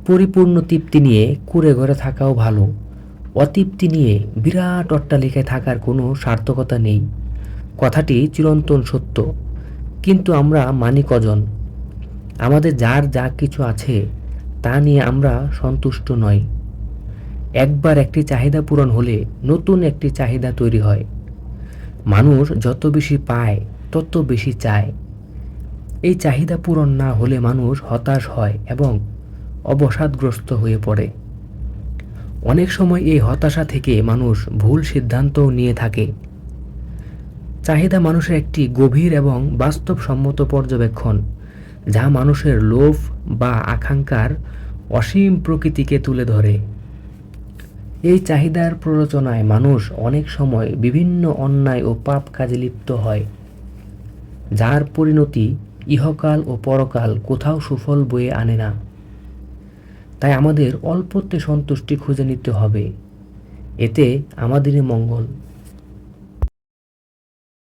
পরিপূর্ণ তৃপ্তি নিয়ে কুঁড়ে ঘরে থাকাও ভালো। অতৃপ্তি নিয়ে বিরাট অট্টালিকায় থাকার কোনো সার্থকতা নেই। কথাটি চিরন্তন সত্য, কিন্তু আমরা মানি কজন? আমাদের যার যা কিছু আছে তা নিয়ে আমরা সন্তুষ্ট নই। একবার একটি চাহিদা পূরণ হলে নতুন একটি চাহিদা তৈরি হয়। মানুষ যত বেশি পায় তত বেশি চায়। এই চাহিদা পূরণ না হলে মানুষ হতাশ হয় এবং অবসাদগ্রস্ত হয়ে পড়ে। অনেক সময় এই হতাশা থেকে মানুষ ভুল সিদ্ধান্তও নিয়ে থাকে। চাহিদা মানুষের একটি গভীর এবং বাস্তবসম্মত পর্যবেক্ষণ, যা মানুষের লোভ বা আকাঙ্ক্ষার অসীম প্রকৃতিকে তুলে ধরে। এই চাহিদার প্ররোচনায় মানুষ অনেক সময় বিভিন্ন অন্যায় ও পাপ কাজে লিপ্ত হয়, যার পরিণতি ইহকাল ও পরকাল কোথাও সুফল বয়ে আনে না। তাই আমাদের অল্পতে সন্তুষ্টি খুঁজে নিতে হবে, এতে আমাদেরই মঙ্গল।